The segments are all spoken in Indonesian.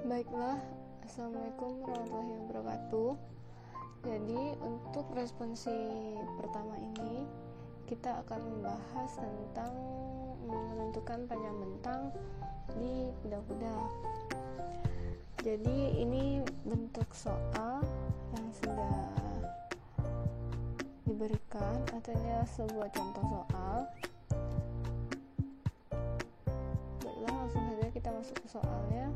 Baiklah, Assalamualaikum warahmatullahi wabarakatuh. Jadi untuk responsi pertama ini kita akan membahas tentang menentukan panjang bentang di kuda-kuda. Jadi ini bentuk soal yang sudah diberikan, artinya sebuah contoh soal. Baiklah, langsung saja kita masuk ke soalnya.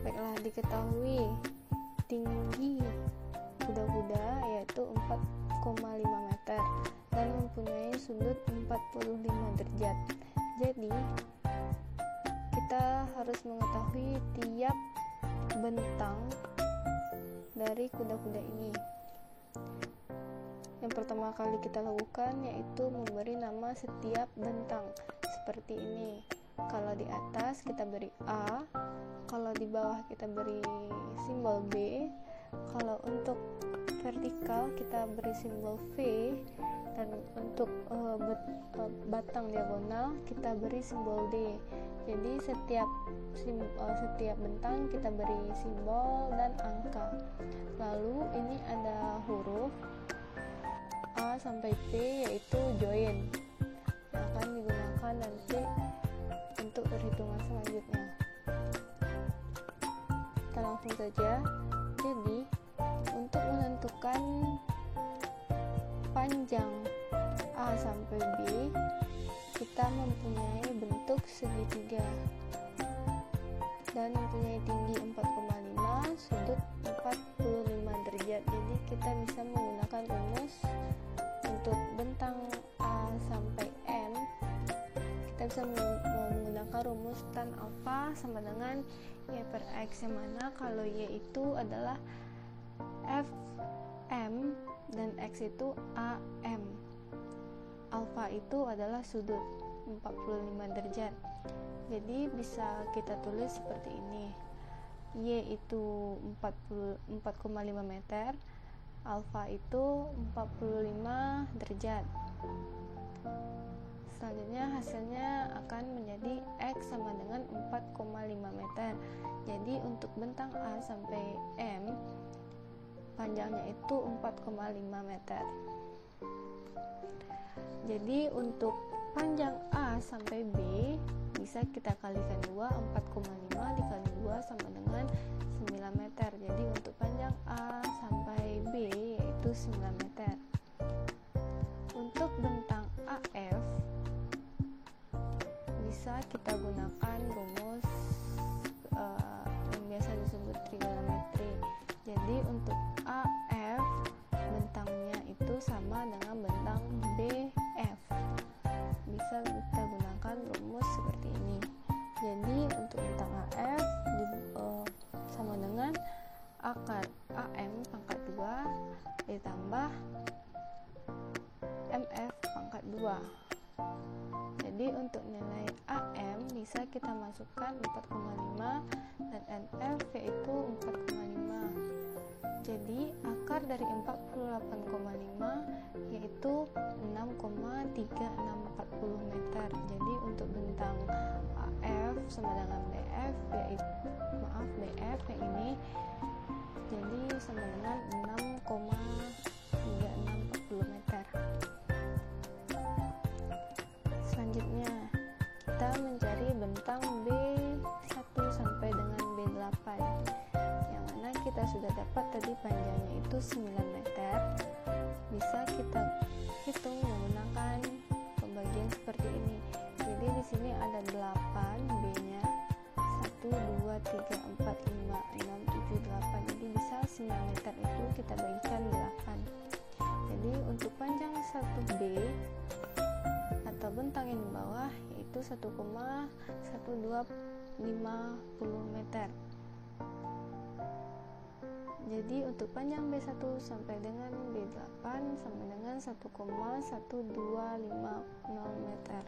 Baiklah, diketahui tinggi kuda-kuda yaitu 4,5 meter dan mempunyai sudut 45 derajat. Jadi kita harus mengetahui tiap bentang dari kuda-kuda ini. Yang pertama kali kita lakukan yaitu memberi nama setiap bentang seperti ini. Kalau di atas kita beri A, kalau di bawah kita beri simbol B, kalau untuk vertikal kita beri simbol V, dan untuk batang diagonal kita beri simbol D. Jadi setiap bentang kita beri simbol dan angka. Lalu ini ada huruf A sampai P yaitu join yang akan digunakan nanti untuk perhitungan selanjutnya. Kita langsung saja. Jadi untuk menentukan panjang A sampai B, kita mempunyai bentuk segitiga dan mempunyai tinggi 4,5, sudut 45 derajat. Jadi kita bisa menggunakan rumus untuk bentang A sampai M. Kita bisa menggunakan rumus tan alfa sama dengan Y per X, yang mana kalau Y itu adalah FM dan X itu AM. Alfa itu adalah sudut 45 derajat. Jadi bisa kita tulis seperti ini. Y itu 4,5 meter, alfa itu 45 derajat. Selanjutnya hasilnya akan menjadi X sama dengan 4,5 meter. Jadi untuk bentang A sampai M panjangnya itu 4,5 meter. Jadi untuk panjang A sampai B bisa kita kalikan 2, 4,5 dikali 2 sama dengan 9 meter. Jadi untuk panjang A sampai B yaitu 9 meter. Untuk bentang AF bisa kita gunakan rumus yang biasa disebut trigonometri. Jadi untuk AF bentangnya itu sama dengan bentang BF. Bisa kita gunakan rumus seperti ini. Jadi untuk bentang AF sama dengan akar AM pangkat 2 ditambah MF pangkat 2. Jadi untuk nilai AM bisa kita masukkan 4,5 dan MF yaitu 4,5. Jadi akar dari 48,5 yaitu 6,3640 meter. Jadi untuk bentang AF sama dengan BF BF yang ini jadi sama dengan 6,3640 meter. Selanjutnya kita mencari bentang B1 sampai dengan B8, yang mana kita sudah dapat tadi panjangnya itu 9 meter. Bisa kita hitung menggunakan pembagian seperti ini. Jadi di sini ada 8 B-nya, 1 2 3 4 5 6 7 8. Jadi bisa 9 meter itu kita bagikan 8. Jadi untuk panjang 1B atau bentang yang di bawah yaitu 1,1250 meter. Jadi untuk panjang B1 sampai dengan B8 sama dengan 1,1250 meter.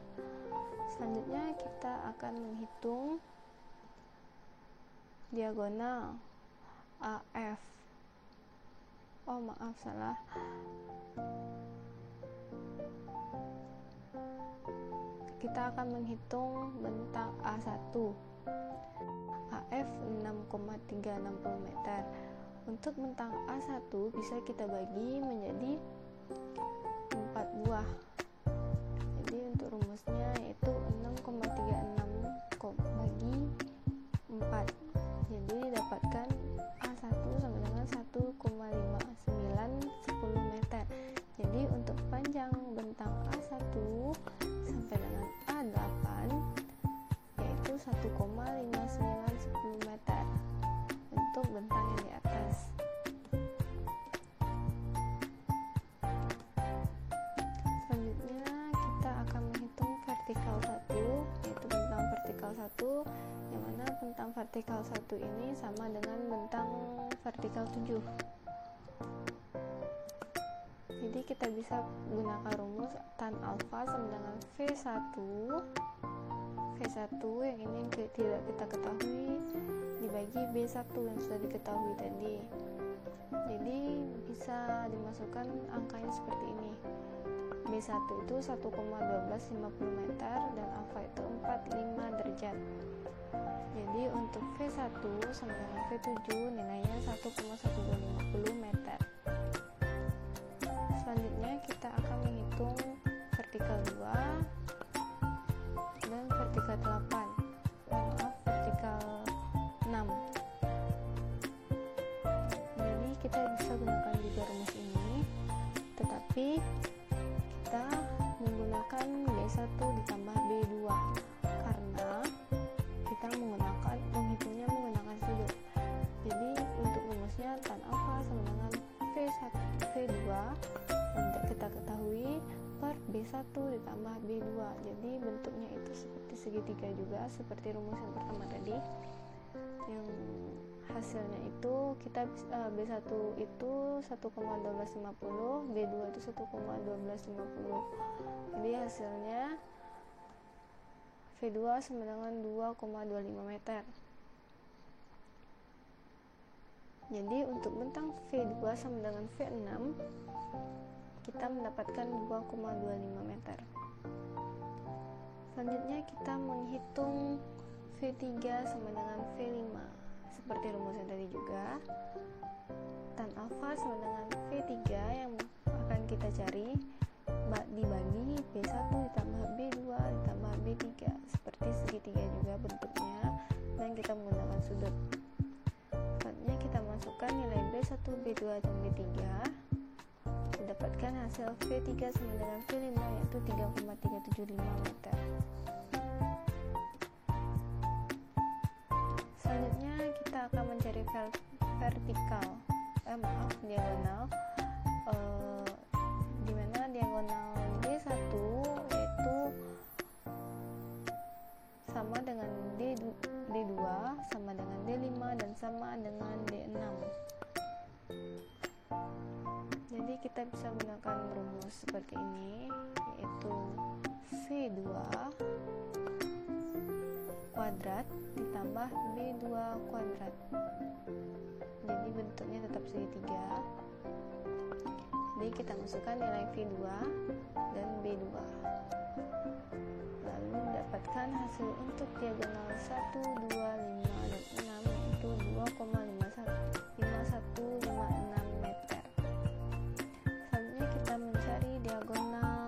Selanjutnya kita akan menghitung diagonal AF. Oh maaf, salah. Kita akan menghitung bentang A1. AF 6,360 meter. Untuk bentang A1 bisa kita bagi menjadi 4 buah. Jadi untuk rumusnya yaitu 6,36 bagi 4. Jadi dapatkan A1 sama dengan 1,5910 meter. Jadi untuk panjang bentang A1 sampai dengan A8 yaitu 1,5910 meter untuk bentang yang di atas. Selanjutnya kita akan menghitung vertikal 1, yaitu bentang vertikal 1, yang mana bentang vertikal 1 ini sama dengan bentang vertikal 7. Jadi kita bisa gunakan rumus tan alfa sama dengan V1 yang ini tidak kita ketahui dibagi B1 yang sudah diketahui tadi. Jadi bisa dimasukkan angkanya seperti ini. B1 itu 1,1250 meter dan alfa itu 45 derajat. Jadi untuk V1 sama dengan V7 nilainya 1,1250 meter. Selanjutnya kita akan menghitung vertikal 2 dan vertikal 8. Vertikal 6. Jadi kita bisa gunakan juga rumus ini, tetapi kita menggunakan B1 ditambah B2 karena kita menghitungnya menggunakan sudut. Jadi untuk rumusnya tan alfa sama dengan V2 yang tidak kita ketahui per B1 ditambah B2. Jadi bentuknya itu seperti segitiga juga, seperti rumus yang pertama tadi. Yang hasilnya itu kita B1 itu 1,1250, B2 itu 1,1250. Jadi hasilnya V2 sama dengan 2,25 meter. Jadi untuk bentang V2 sama dengan V6 kita mendapatkan 2,25 meter. Selanjutnya kita menghitung V3 sama dengan V5 seperti rumusnya tadi juga. Tan alfa sama dengan V3 yang akan kita cari dibagi B1 ditambah B2 ditambah B3 seperti segitiga juga bentuknya, dan kita menggunakan sudut. Selanjutnya kita masukkan nilai B1, B2 dan B3, didapatkan hasil V3 sama dengan V5 yaitu 3,375 meter. Selanjutnya kita akan mencari diagonal, dimana diagonal D1 yaitu sama dengan D2 sama dengan D5 dan sama dengan D6. Jadi kita bisa gunakan rumus seperti ini, yaitu V2 kuadrat ditambah B2 kuadrat. Jadi bentuknya tetap segitiga. Jadi kita masukkan nilai V2 dan B2, lalu mendapatkan hasil untuk diagonal 1, 2, 5, dan 6 yaitu 2,5156 meter. Selanjutnya kita mencari diagonal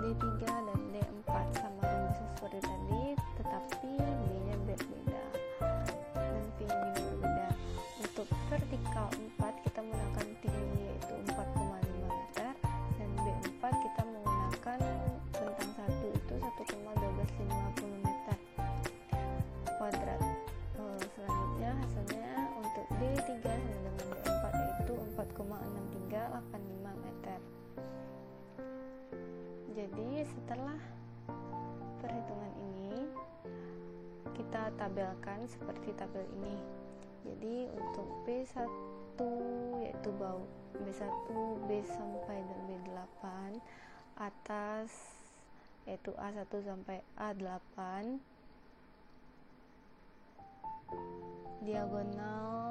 D3 dan D4 sama rumusnya seperti tadi, tetapi B-nya berbeda dan V-nya juga berbeda. Untuk vertikal 4 kita menggunakan tinggi yaitu 4,5 meter, dan B4 kita menggunakan bentang 1 itu 1,1250 meter kuadrat. Selanjutnya hasilnya untuk D3 sama dengan D4 yaitu 4,6385 meter. Jadi setelah perhitungan ini kita tabelkan seperti tabel ini. Jadi untuk B1 yaitu B1, B sampai dan B8, atas yaitu A1 sampai A8, diagonal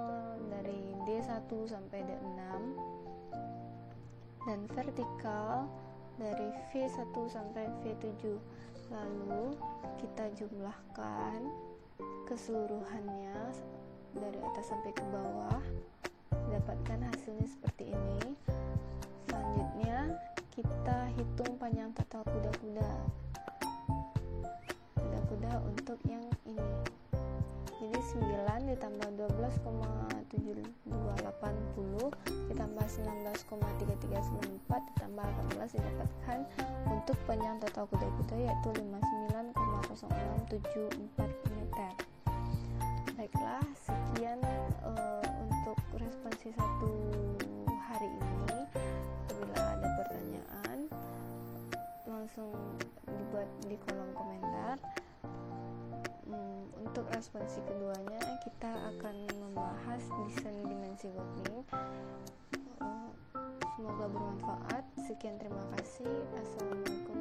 dari D1 sampai D6, dan vertikal dari V1 sampai V7. Lalu kita jumlahkan keseluruhannya dari atas sampai ke bawah, dapatkan hasilnya seperti ini. Selanjutnya kita hitung panjang total kuda-kuda untuk yang ini. Jadi 9 ditambah 12,7280 ditambah 19,3394 ditambah 18 didapatkan untuk panjang total kuda-kuda yaitu 59,0674 meter. Baiklah, sekian untuk responsi satu hari ini. Apabila ada pertanyaan, langsung dibuat di kolom komentar. Untuk responsi keduanya, kita akan membahas desain dimensi working. Semoga bermanfaat. Sekian, terima kasih. Assalamualaikum